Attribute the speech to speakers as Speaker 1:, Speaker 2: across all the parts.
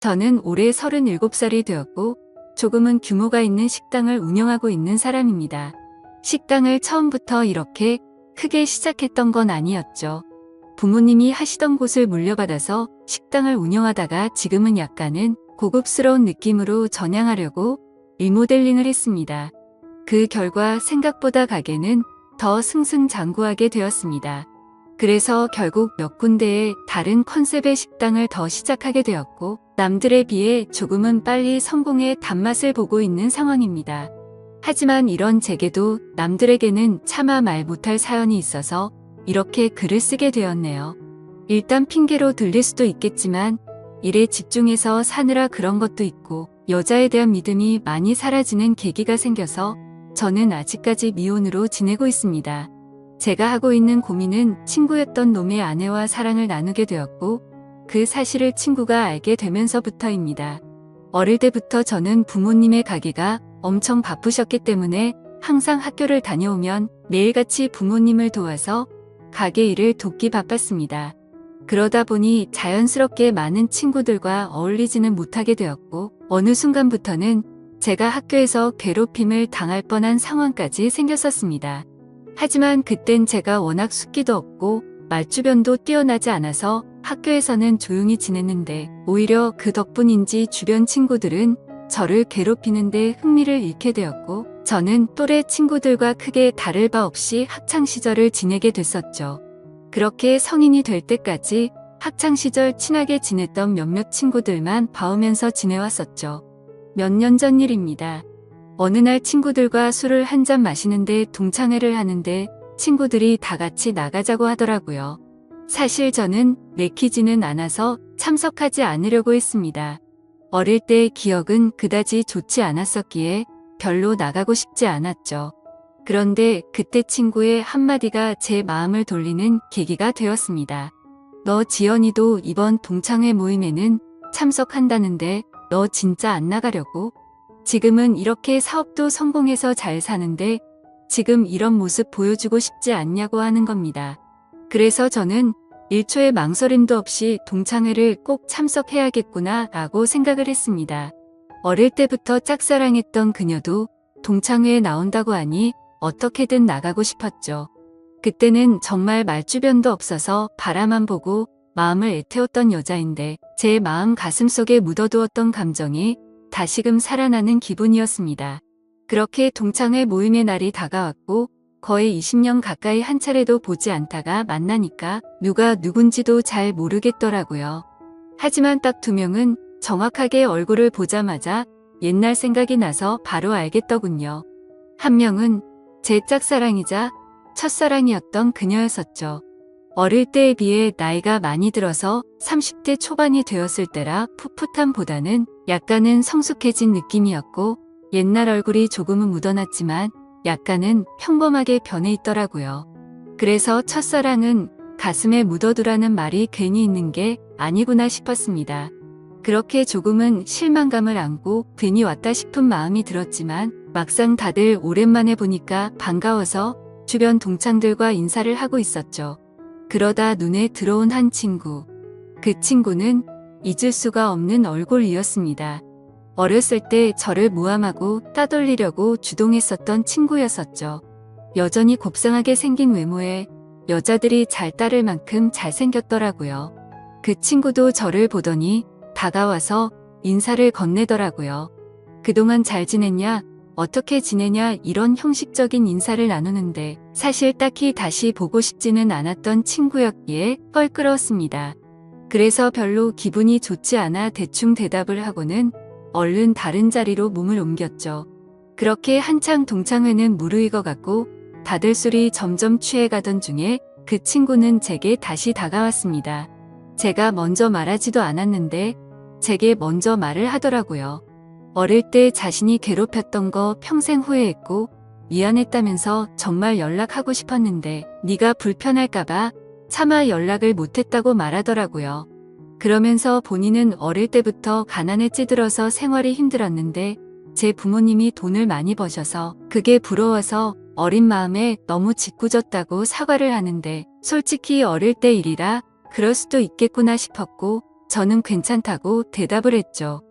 Speaker 1: 저는 올해 37살이 되었고 조금은 규모가 있는 식당을 운영하고 있는 사람입니다. 식당을 처음부터 이렇게 크게 시작했던 건 아니었죠. 부모님이 하시던 곳을 물려받아서 식당을 운영하다가 지금은 약간은 고급스러운 느낌으로 전향하려고 리모델링을 했습니다. 그 결과 생각보다 가게는 더 승승장구하게 되었습니다. 그래서 결국 몇 군데의 다른 컨셉의 식당을 더 시작하게 되었고 남들에 비해 조금은 빨리 성공의 단맛을 보고 있는 상황입니다. 하지만 이런 제게도 남들에게는 차마 말 못할 사연이 있어서 이렇게 글을 쓰게 되었네요. 일단 핑계로 들릴 수도 있겠지만 일에 집중해서 사느라 그런 것도 있고 여자에 대한 믿음이 많이 사라지는 계기가 생겨서 저는 아직까지 미혼으로 지내고 있습니다. 제가 하고 있는 고민은 친구였던 놈의 아내와 사랑을 나누게 되었고 그 사실을 친구가 알게 되면서부터입니다. 어릴 때부터 저는 부모님의 가게가 엄청 바쁘셨기 때문에 항상 학교를 다녀오면 매일같이 부모님을 도와서 가게 일을 돕기 바빴습니다. 그러다 보니 자연스럽게 많은 친구들과 어울리지는 못하게 되었고 어느 순간부터는 제가 학교에서 괴롭힘을 당할 뻔한 상황까지 생겼었습니다. 하지만 그땐 제가 워낙 숫기도 없고 말주변도 뛰어나지 않아서 학교에서는 조용히 지냈는데 오히려 그 덕분인지 주변 친구들은 저를 괴롭히는데 흥미를 잃게 되었고 저는 또래 친구들과 크게 다를 바 없이 학창시절을 지내게 됐었죠. 그렇게 성인이 될 때까지 학창시절 친하게 지냈던 몇몇 친구들만 봐오면서 지내왔었죠. 몇 년 전 일입니다. 어느 날 친구들과 술을 한 잔 마시는데 동창회를 하는데 친구들이 다 같이 나가자고 하더라고요. 사실 저는 내키지는 않아서 참석하지 않으려고 했습니다. 어릴 때의 기억은 그다지 좋지 않았었기에 별로 나가고 싶지 않았죠. 그런데 그때 친구의 한마디가 제 마음을 돌리는 계기가 되었습니다. 너 지연이도 이번 동창회 모임에는 참석한다는데 너 진짜 안 나가려고? 지금은 이렇게 사업도 성공해서 잘 사는데 지금 이런 모습 보여주고 싶지 않냐고 하는 겁니다. 그래서 저는 1초의 망설임도 없이 동창회를 꼭 참석해야겠구나 라고 생각을 했습니다. 어릴 때부터 짝사랑했던 그녀도 동창회에 나온다고 하니 어떻게든 나가고 싶었죠. 그때는 정말 말주변도 없어서 바라만 보고 마음을 애태웠던 여자인데 제 마음 가슴속에 묻어두었던 감정이 다시금 살아나는 기분이었습니다. 그렇게 동창회 모임의 날이 다가왔고 거의 20년 가까이 한 차례도 보지 않다가 만나니까 누가 누군지도 잘 모르겠더라고요. 하지만 딱 2명은 정확하게 얼굴을 보자마자 옛날 생각이 나서 바로 알겠더군요. 한 명은 제 짝사랑이자 첫사랑이었던 그녀였었죠. 어릴 때에 비해 나이가 많이 들어서 30대 초반이 되었을 때라 풋풋함보다는 약간은 성숙해진 느낌이었고 옛날 얼굴이 조금은 묻어났지만 약간은 평범하게 변해 있더라고요. 그래서 첫사랑은 가슴에 묻어두라는 말이 괜히 있는 게 아니구나 싶었습니다. 그렇게 조금은 실망감을 안고 괜히 왔다 싶은 마음이 들었지만 막상 다들 오랜만에 보니까 반가워서 주변 동창들과 인사를 하고 있었죠. 그러다 눈에 들어온 한 친구. 그 친구는 잊을 수가 없는 얼굴이었습니다. 어렸을 때 저를 모함하고 따돌리려고 주동했었던 친구였었죠. 여전히 곱상하게 생긴 외모에 여자들이 잘 따를 만큼 잘생겼더라고요. 그 친구도 저를 보더니 다가와서 인사를 건네더라고요. 그동안 잘 지냈냐? 어떻게 지내냐? 이런 형식적인 인사를 나누는데 사실 딱히 다시 보고 싶지는 않았던 친구였기에 껄끄러웠습니다. 그래서 별로 기분이 좋지 않아 대충 대답을 하고는 얼른 다른 자리로 몸을 옮겼죠. 그렇게 한창 동창회는 무르익어갔고 다들 술이 점점 취해가던 중에 그 친구는 제게 다시 다가왔습니다. 제가 먼저 말하지도 않았는데 제게 먼저 말을 하더라고요. 어릴 때 자신이 괴롭혔던 거 평생 후회했고 미안했다면서 정말 연락하고 싶었는데 네가 불편할까봐 차마 연락을 못했다고 말하더라고요. 그러면서 본인은 어릴 때부터 가난에 찌들어서 생활이 힘들었는데 제 부모님이 돈을 많이 버셔서 그게 부러워서 어린 마음에 너무 짓궂었다고 사과를 하는데 솔직히 어릴 때 일이라 그럴 수도 있겠구나 싶었고 저는 괜찮다고 대답을 했죠.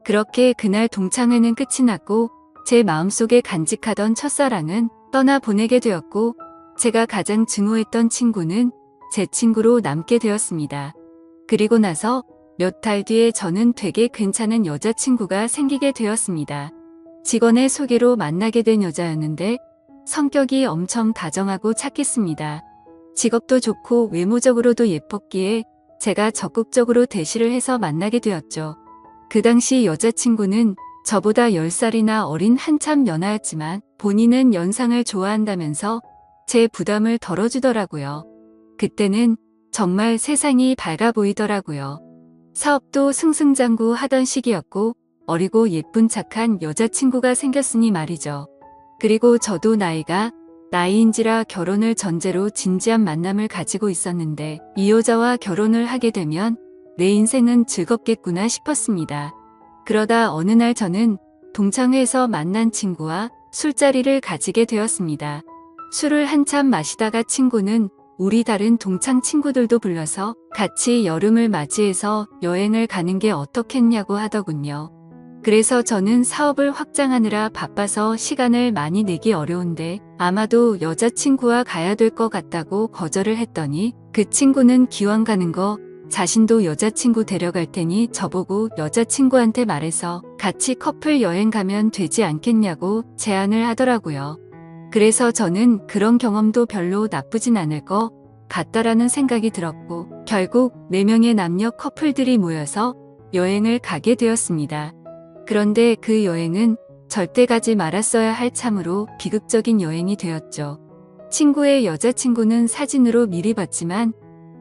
Speaker 1: 그렇게 그날 동창회는 끝이 났고 제 마음속에 간직하던 첫사랑은 떠나보내게 되었고 제가 가장 증오했던 친구는 제 친구로 남게 되었습니다. 그리고 나서 몇 달 뒤에 저는 되게 괜찮은 여자친구가 생기게 되었습니다. 직원의 소개로 만나게 된 여자였는데 성격이 엄청 다정하고 착했습니다. 직업도 좋고 외모적으로도 예뻤기에 제가 적극적으로 대시를 해서 만나게 되었죠. 그 당시 여자친구는 저보다 10살이나 어린 한참 연하였지만 본인은 연상을 좋아한다면서 제 부담을 덜어주더라고요. 그때는 정말 세상이 밝아 보이더라고요. 사업도 승승장구하던 시기였고 어리고 예쁜 착한 여자친구가 생겼으니 말이죠. 그리고 저도 나이인지라 결혼을 전제로 진지한 만남을 가지고 있었는데 이 여자와 결혼을 하게 되면 내 인생은 즐겁겠구나 싶었습니다. 그러다 어느 날 저는 동창회에서 만난 친구와 술자리를 가지게 되었습니다. 술을 한참 마시다가 친구는 우리 다른 동창 친구들도 불러서 같이 여름을 맞이해서 여행을 가는 게 어떻겠냐고 하더군요. 그래서 저는 사업을 확장하느라 바빠서 시간을 많이 내기 어려운데 아마도 여자친구와 가야 될 것 같다고 거절을 했더니 그 친구는 기왕 가는 거 자신도 여자친구 데려갈 테니 저보고 여자친구한테 말해서 같이 커플 여행 가면 되지 않겠냐고 제안을 하더라고요. 그래서 저는 그런 경험도 별로 나쁘진 않을 것 같다라는 생각이 들었고 결국 4명의 남녀 커플들이 모여서 여행을 가게 되었습니다. 그런데 그 여행은 절대 가지 말았어야 할 참으로 비극적인 여행이 되었죠. 친구의 여자친구는 사진으로 미리 봤지만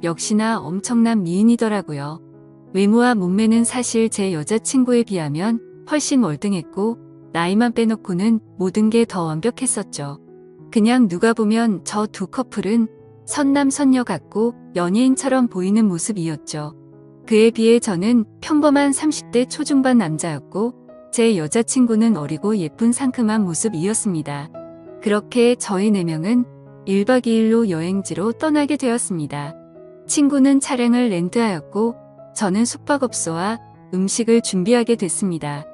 Speaker 1: 역시나 엄청난 미인이더라고요. 외모와 몸매는 사실 제 여자친구에 비하면 훨씬 월등했고 나이만 빼놓고는 모든 게 더 완벽했었죠. 그냥 누가 보면 저 두 커플은 선남선녀 같고 연예인처럼 보이는 모습이었죠. 그에 비해 저는 평범한 30대 초중반 남자였고 제 여자친구는 어리고 예쁜 상큼한 모습이었습니다. 그렇게 저희 4명은 1박 2일로 여행지로 떠나게 되었습니다. 친구는 차량을 렌트하였고 저는 숙박업소와 음식을 준비하게 됐습니다.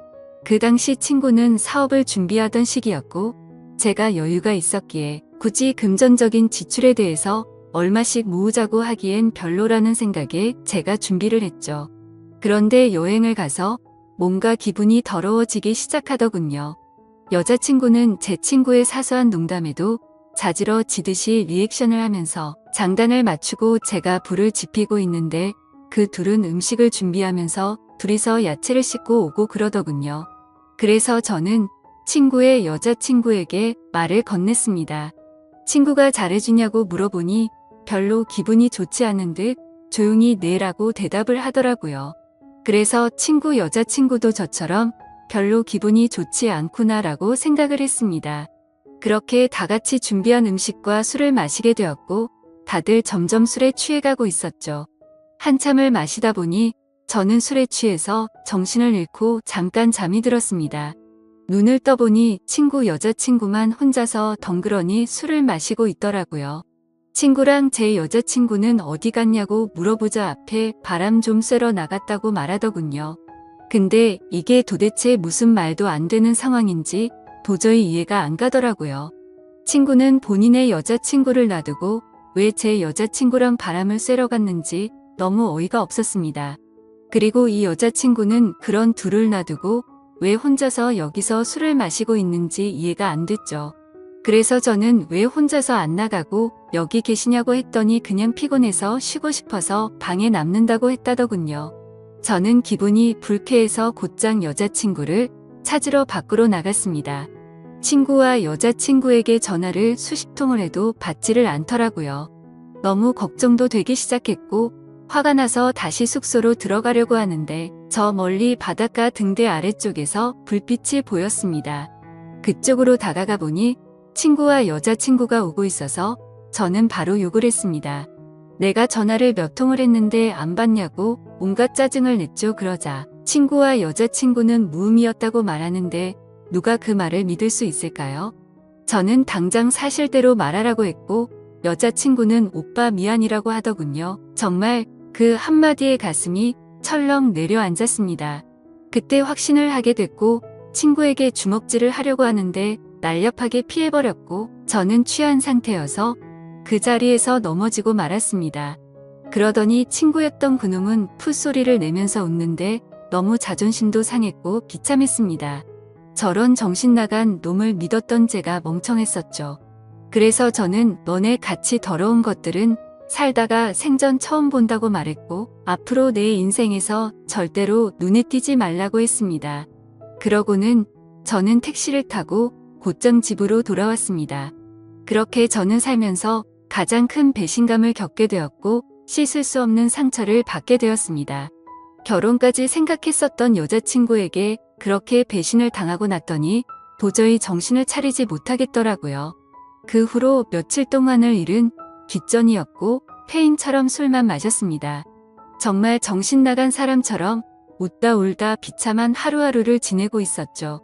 Speaker 1: 그 당시 친구는 사업을 준비하던 시기였고 제가 여유가 있었기에 굳이 금전적인 지출에 대해서 얼마씩 모으자고 하기엔 별로라는 생각에 제가 준비를 했죠. 그런데 여행을 가서 뭔가 기분이 더러워지기 시작하더군요. 여자친구는 제 친구의 사소한 농담에도 자지러지듯이 리액션을 하면서 장단을 맞추고 제가 불을 지피고 있는데 그 둘은 음식을 준비하면서 둘이서 야채를 씻고 오고 그러더군요. 그래서 저는 친구의 여자친구에게 말을 건넸습니다. 친구가 잘해주냐고 물어보니 별로 기분이 좋지 않은 듯 조용히 네라고 대답을 하더라고요. 그래서 친구 여자친구도 저처럼 별로 기분이 좋지 않구나라고 생각을 했습니다. 그렇게 다 같이 준비한 음식과 술을 마시게 되었고 다들 점점 술에 취해가고 있었죠. 한참을 마시다 보니 저는 술에 취해서 정신을 잃고 잠깐 잠이 들었습니다. 눈을 떠보니 친구 여자친구만 혼자서 덩그러니 술을 마시고 있더라고요. 친구랑 제 여자친구는 어디 갔냐고 물어보자 앞에 바람 좀 쐬러 나갔다고 말하더군요. 근데 이게 도대체 무슨 말도 안 되는 상황인지 도저히 이해가 안 가더라고요. 친구는 본인의 여자친구를 놔두고 왜 제 여자친구랑 바람을 쐬러 갔는지 너무 어이가 없었습니다. 그리고 이 여자친구는 그런 둘을 놔두고 왜 혼자서 여기서 술을 마시고 있는지 이해가 안 됐죠. 그래서 저는 왜 혼자서 안 나가고 여기 계시냐고 했더니 그냥 피곤해서 쉬고 싶어서 방에 남는다고 했다더군요. 저는 기분이 불쾌해서 곧장 여자친구를 찾으러 밖으로 나갔습니다. 친구와 여자친구에게 전화를 수십 통을 해도 받지를 않더라고요. 너무 걱정도 되기 시작했고 화가 나서 다시 숙소로 들어가려고 하는데 저 멀리 바닷가 등대 아래쪽에서 불빛이 보였습니다. 그쪽으로 다가가 보니 친구와 여자친구가 오고 있어서 저는 바로 욕을 했습니다. 내가 전화를 몇 통을 했는데 안 받냐고 온갖 짜증을 냈죠. 그러자 친구와 여자친구는 무음이었다고 말하는데 누가 그 말을 믿을 수 있을까요? 저는 당장 사실대로 말하라고 했고 여자친구는 오빠 미안이라고 하더군요. 정말 그 한마디에 가슴이 철렁 내려앉았습니다. 그때 확신을 하게 됐고 친구에게 주먹질을 하려고 하는데 날렵하게 피해버렸고 저는 취한 상태여서 그 자리에서 넘어지고 말았습니다. 그러더니 친구였던 그놈은 풋소리를 내면서 웃는데 너무 자존심도 상했고 비참했습니다. 저런 정신 나간 놈을 믿었던 제가 멍청했었죠. 그래서 저는 너네 같이 더러운 것들은 살다가 생전 처음 본다고 말했고 앞으로 내 인생에서 절대로 눈에 띄지 말라고 했습니다. 그러고는 저는 택시를 타고 곧장 집으로 돌아왔습니다. 그렇게 저는 살면서 가장 큰 배신감을 겪게 되었고 씻을 수 없는 상처를 받게 되었습니다. 결혼까지 생각했었던 여자친구에게 그렇게 배신을 당하고 났더니 도저히 정신을 차리지 못하겠더라고요. 그 후로 며칠 동안을 일은 뒷전이었고 폐인처럼 술만 마셨습니다. 정말 정신 나간 사람처럼 웃다 울다 비참한 하루하루를 지내고 있었죠.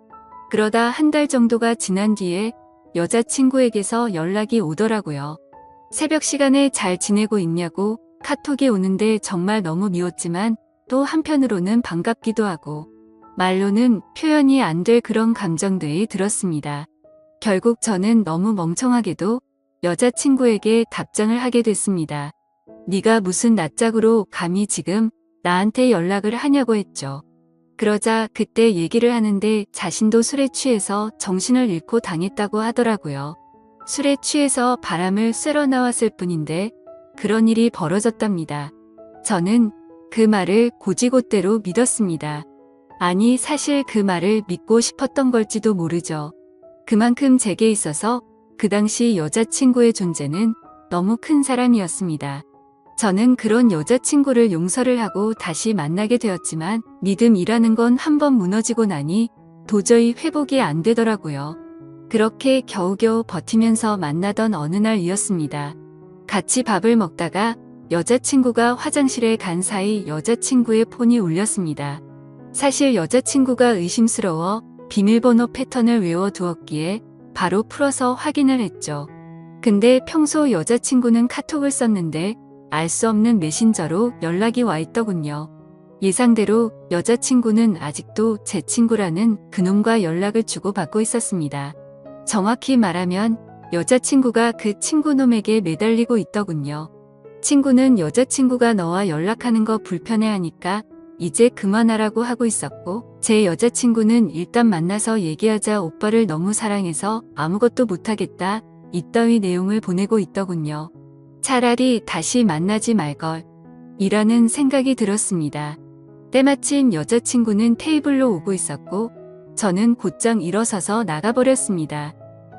Speaker 1: 그러다 한 달 정도가 지난 뒤에 여자친구에게서 연락이 오더라고요. 새벽 시간에 잘 지내고 있냐고 카톡이 오는데 정말 너무 미웠지만 또 한편으로는 반갑기도 하고 말로는 표현이 안 될 그런 감정들이 들었습니다. 결국 저는 너무 멍청하게도 여자친구에게 답장을 하게 됐습니다. 네가 무슨 낯짝으로 감히 지금 나한테 연락을 하냐고 했죠. 그러자 그때 얘기를 하는데 자신도 술에 취해서 정신을 잃고 당했다고 하더라고요. 술에 취해서 바람을 쐬러 나왔을 뿐인데 그런 일이 벌어졌답니다. 저는 그 말을 곧이곧대로 믿었습니다. 아니 사실 그 말을 믿고 싶었던 걸지도 모르죠. 그만큼 제게 있어서 그 당시 여자친구의 존재는 너무 큰 사람이었습니다. 저는 그런 여자친구를 용서를 하고 다시 만나게 되었지만 믿음이라는 건 한번 무너지고 나니 도저히 회복이 안 되더라고요. 그렇게 겨우겨우 버티면서 만나던 어느 날이었습니다. 같이 밥을 먹다가 여자친구가 화장실에 간 사이 여자친구의 폰이 울렸습니다. 사실 여자친구가 의심스러워 비밀번호 패턴을 외워두었기에 바로 풀어서 확인을 했죠. 근데 평소 여자친구는 카톡을 썼는데 알 수 없는 메신저로 연락이 와 있더군요. 예상대로 여자친구는 아직도 제 친구라는 그놈과 연락을 주고받고 있었습니다. 정확히 말하면 여자친구가 그 친구놈에게 매달리고 있더군요. 친구는 여자친구가 너와 연락하는 거 불편해하니까 이제 그만하라고 하고 있었고 제 여자친구는 일단 만나서 얘기하자 오빠를 너무 사랑해서 아무것도 못하겠다 이따위 내용을 보내고 있더군요. 차라리 다시 만나지 말걸 이라는 생각이 들었습니다. 때마침 여자친구는 테이블로 오고 있었고 저는 곧장 일어서서 나가버렸습니다.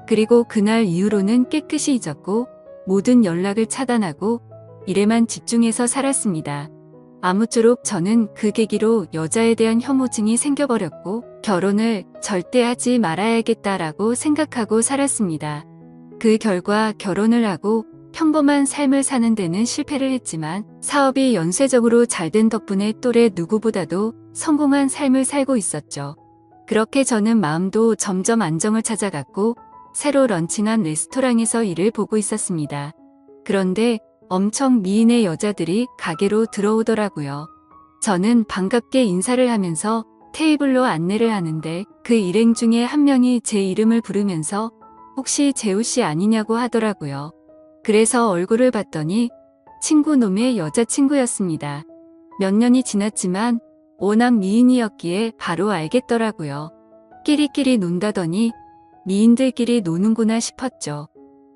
Speaker 1: 그리고 그날 이후로는 깨끗이 잊었고 모든 연락을 차단하고 일에만 집중해서 살았습니다. 아무쪼록 저는 그 계기로 여자에 대한 혐오증이 생겨버렸고 결혼을 절대 하지 말아야겠다라고 생각하고 살았습니다. 그 결과 결혼을 하고 평범한 삶을 사는 데는 실패를 했지만 사업이 연쇄적으로 잘 된 덕분에 또래 누구보다도 성공한 삶을 살고 있었죠. 그렇게 저는 마음도 점점 안정을 찾아갔고 새로 런칭한 레스토랑에서 일을 보고 있었습니다. 그런데 엄청 미인의 여자들이 가게로 들어오더라고요. 저는 반갑게 인사를 하면서 테이블로 안내를 하는데 그 일행 중에 한 명이 제 이름을 부르면서 혹시 재우 씨 아니냐고 하더라고요. 그래서 얼굴을 봤더니 친구놈의 여자친구였습니다. 몇 년이 지났지만 워낙 미인이었기에 바로 알겠더라고요. 끼리끼리 논다더니 미인들끼리 노는구나 싶었죠.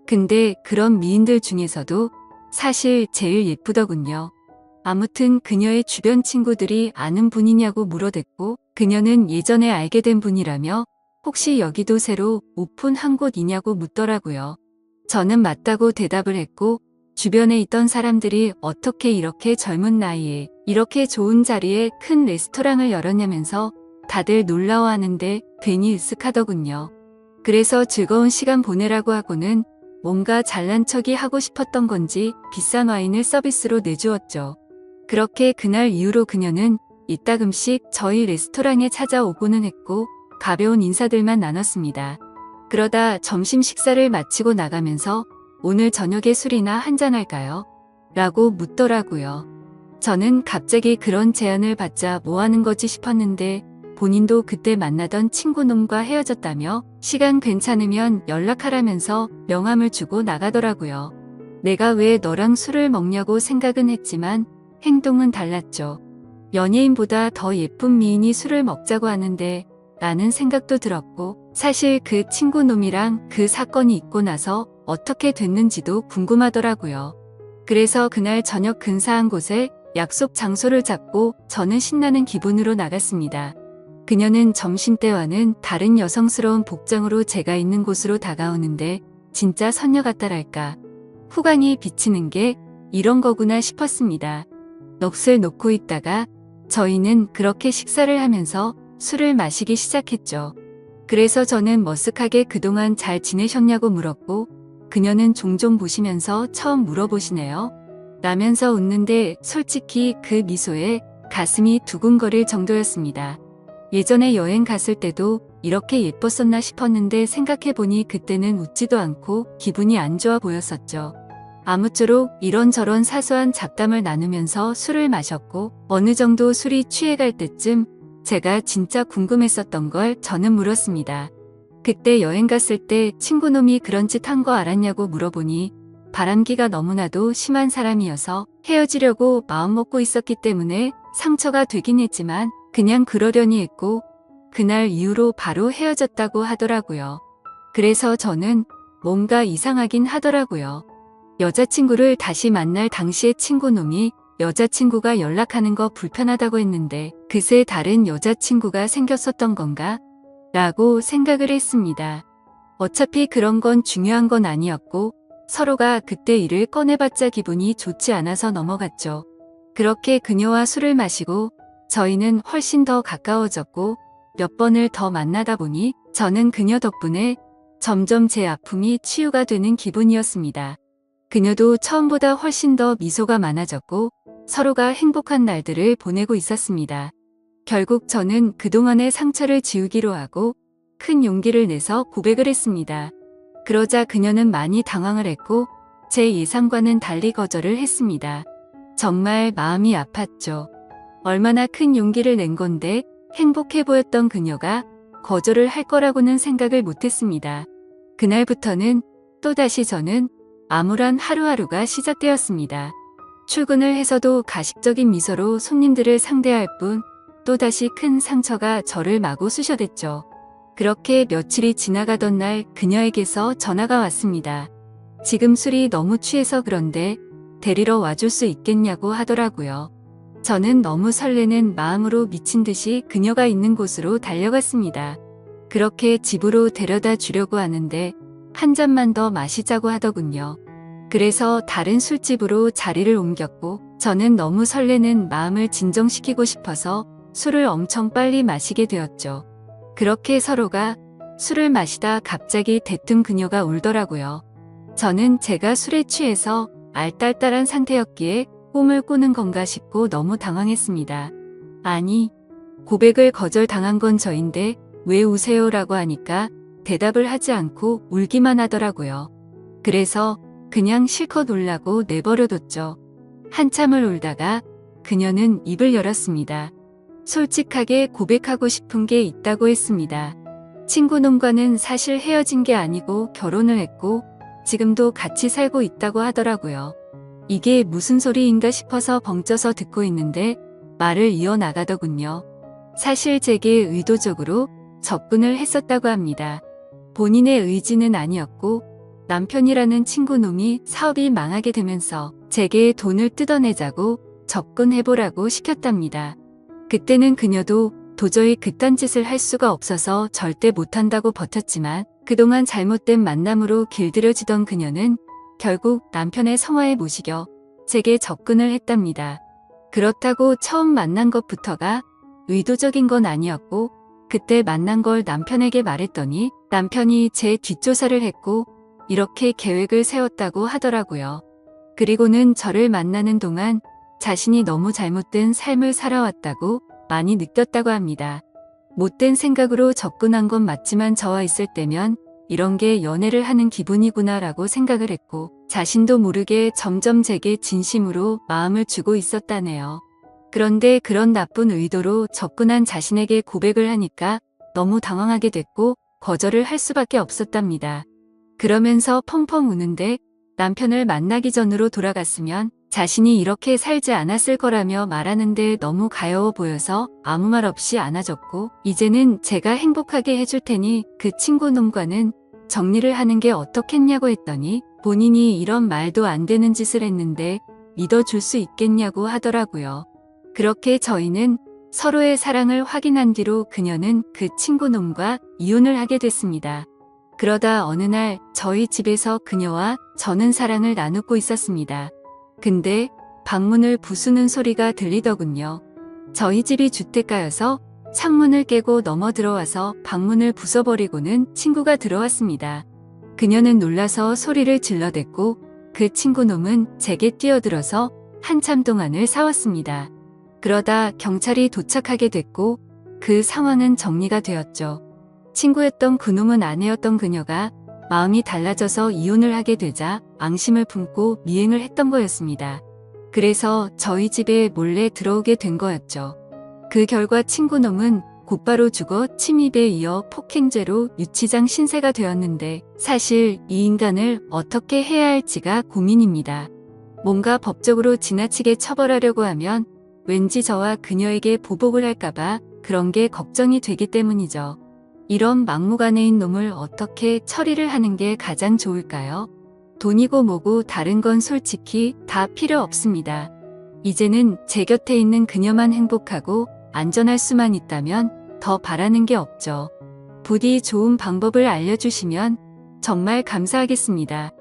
Speaker 1: 근데 그런 미인들 중에서도 사실 제일 예쁘더군요. 아무튼 그녀의 주변 친구들이 아는 분이냐고 물어댔고 그녀는 예전에 알게 된 분이라며 혹시 여기도 새로 오픈한 곳이냐고 묻더라고요. 저는 맞다고 대답을 했고 주변에 있던 사람들이 어떻게 이렇게 젊은 나이에 이렇게 좋은 자리에 큰 레스토랑을 열었냐면서 다들 놀라워하는데 괜히 으쓱하더군요. 그래서 즐거운 시간 보내라고 하고는 뭔가 잘난 척이 하고 싶었던 건지 비싼 와인을 서비스로 내주었죠. 그렇게 그날 이후로 그녀는 이따금씩 저희 레스토랑에 찾아오고는 했고 가벼운 인사들만 나눴습니다. 그러다 점심 식사를 마치고 나가면서 오늘 저녁에 술이나 한잔할까요? 라고 묻더라고요. 저는 갑자기 그런 제안을 받자 뭐 하는 거지 싶었는데 본인도 그때 만나던 친구놈과 헤어졌다며 시간 괜찮으면 연락하라면서 명함을 주고 나가더라고요. 내가 왜 너랑 술을 먹냐고 생각은 했지만 행동은 달랐죠. 연예인보다 더 예쁜 미인이 술을 먹자고 하는데 라는 생각도 들었고 사실 그 친구놈이랑 그 사건이 있고 나서 어떻게 됐는지도 궁금하더라고요. 그래서 그날 저녁 근사한 곳에 약속 장소를 잡고 저는 신나는 기분으로 나갔습니다. 그녀는 점심때와는 다른 여성스러운 복장으로 제가 있는 곳으로 다가오는데 진짜 선녀 같다랄까. 후광이 비치는 게 이런 거구나 싶었습니다. 넋을 놓고 있다가 저희는 그렇게 식사를 하면서 술을 마시기 시작했죠. 그래서 저는 머쓱하게 그동안 잘 지내셨냐고 물었고 그녀는 종종 보시면서 처음 물어보시네요. 라면서 웃는데 솔직히 그 미소에 가슴이 두근거릴 정도였습니다. 예전에 여행 갔을 때도 이렇게 예뻤었나 싶었는데 생각해보니 그때는 웃지도 않고 기분이 안 좋아 보였었죠. 아무쪼록 이런저런 사소한 잡담을 나누면서 술을 마셨고 어느 정도 술이 취해갈 때쯤 제가 진짜 궁금했었던 걸 저는 물었습니다. 그때 여행 갔을 때 친구놈이 그런 짓 한 거 알았냐고 물어보니 바람기가 너무나도 심한 사람이어서 헤어지려고 마음먹고 있었기 때문에 상처가 되긴 했지만 그냥 그러려니 했고 그날 이후로 바로 헤어졌다고 하더라고요. 그래서 저는 뭔가 이상하긴 하더라고요. 여자친구를 다시 만날 당시에 친구놈이 여자친구가 연락하는 거 불편하다고 했는데 그새 다른 여자친구가 생겼었던 건가? 라고 생각을 했습니다. 어차피 그런 건 중요한 건 아니었고 서로가 그때 일을 꺼내봤자 기분이 좋지 않아서 넘어갔죠. 그렇게 그녀와 술을 마시고 저희는 훨씬 더 가까워졌고 몇 번을 더 만나다 보니 저는 그녀 덕분에 점점 제 아픔이 치유가 되는 기분이었습니다. 그녀도 처음보다 훨씬 더 미소가 많아졌고 서로가 행복한 날들을 보내고 있었습니다. 결국 저는 그동안의 상처를 지우기로 하고 큰 용기를 내서 고백을 했습니다. 그러자 그녀는 많이 당황을 했고 제 예상과는 달리 거절을 했습니다. 정말 마음이 아팠죠. 얼마나 큰 용기를 낸 건데 행복해 보였던 그녀가 거절을 할 거라고는 생각을 못했습니다. 그날부터는 또다시 저는 암울한 하루하루가 시작되었습니다. 출근을 해서도 가식적인 미소로 손님들을 상대할 뿐 또다시 큰 상처가 저를 마구 쑤셔댔죠. 그렇게 며칠이 지나가던 날 그녀에게서 전화가 왔습니다. 지금 술이 너무 취해서 그런데 데리러 와줄 수 있겠냐고 하더라고요. 저는 너무 설레는 마음으로 미친 듯이 그녀가 있는 곳으로 달려갔습니다. 그렇게 집으로 데려다 주려고 하는데 한 잔만 더 마시자고 하더군요. 그래서 다른 술집으로 자리를 옮겼고 저는 너무 설레는 마음을 진정시키고 싶어서 술을 엄청 빨리 마시게 되었죠. 그렇게 서로가 술을 마시다 갑자기 대뜸 그녀가 울더라고요. 저는 제가 술에 취해서 알딸딸한 상태였기에 꿈을 꾸는 건가 싶고 너무 당황했습니다. 아니, 고백을 거절당한 건 저인데 왜 우세요라고 하니까 대답을 하지 않고 울기만 하더라고요. 그래서 그냥 실컷 울라고 내버려뒀죠. 한참을 울다가 그녀는 입을 열었습니다. 솔직하게 고백하고 싶은 게 있다고 했습니다. 친구놈과는 사실 헤어진 게 아니고 결혼을 했고 지금도 같이 살고 있다고 하더라고요. 이게 무슨 소리인가 싶어서 벙쪄서 듣고 있는데 말을 이어나가더군요. 사실 제게 의도적으로 접근을 했었다고 합니다. 본인의 의지는 아니었고 남편이라는 친구놈이 사업이 망하게 되면서 제게 돈을 뜯어내자고 접근해보라고 시켰답니다. 그때는 그녀도 도저히 그딴 짓을 할 수가 없어서 절대 못한다고 버텼지만 그동안 잘못된 만남으로 길들여지던 그녀는 결국 남편의 성화에 모시겨 제게 접근을 했답니다. 그렇다고 처음 만난 것부터가 의도적인 건 아니었고 그때 만난 걸 남편에게 말했더니 남편이 제 뒷조사를 했고 이렇게 계획을 세웠다고 하더라고요. 그리고는 저를 만나는 동안 자신이 너무 잘못된 삶을 살아왔다고 많이 느꼈다고 합니다. 못된 생각으로 접근한 건 맞지만 저와 있을 때면 이런 게 연애를 하는 기분이구나라고 생각을 했고 자신도 모르게 점점 제게 진심으로 마음을 주고 있었다네요. 그런데 그런 나쁜 의도로 접근한 자신에게 고백을 하니까 너무 당황하게 됐고 거절을 할 수밖에 없었답니다. 그러면서 펑펑 우는데 남편을 만나기 전으로 돌아갔으면 자신이 이렇게 살지 않았을 거라며 말하는데 너무 가여워 보여서 아무 말 없이 안아줬고 이제는 제가 행복하게 해줄 테니 그 친구 놈과는 정리를 하는 게 어떻겠냐고 했더니 본인이 이런 말도 안 되는 짓을 했는데 믿어줄 수 있겠냐고 하더라고요. 그렇게 저희는 서로의 사랑을 확인한 뒤로 그녀는 그 친구 놈과 이혼을 하게 됐습니다. 그러다 어느 날 저희 집에서 그녀와 저는 사랑을 나누고 있었습니다. 근데 방문을 부수는 소리가 들리더군요. 저희 집이 주택가여서 창문을 깨고 넘어 들어와서 방문을 부숴버리고는 친구가 들어왔습니다. 그녀는 놀라서 소리를 질러댔고 그 친구 놈은 제게 뛰어들어서 한참 동안을 싸웠습니다. 그러다 경찰이 도착하게 됐고 그 상황은 정리가 되었죠. 친구였던 그놈은 아내였던 그녀가 마음이 달라져서 이혼을 하게 되자 앙심을 품고 미행을 했던 거였습니다. 그래서 저희 집에 몰래 들어오게 된 거였죠. 그 결과 친구놈은 곧바로 죽어 침입에 이어 폭행죄로 유치장 신세가 되었는데 사실 이 인간을 어떻게 해야 할지가 고민입니다. 뭔가 법적으로 지나치게 처벌하려고 하면 왠지 저와 그녀에게 보복을 할까봐 그런 게 걱정이 되기 때문이죠. 이런 막무가내인 놈을 어떻게 처리를 하는 게 가장 좋을까요? 돈이고 뭐고 다른 건 솔직히 다 필요 없습니다. 이제는 제 곁에 있는 그녀만 행복하고 안전할 수만 있다면 더 바라는 게 없죠. 부디 좋은 방법을 알려주시면 정말 감사하겠습니다.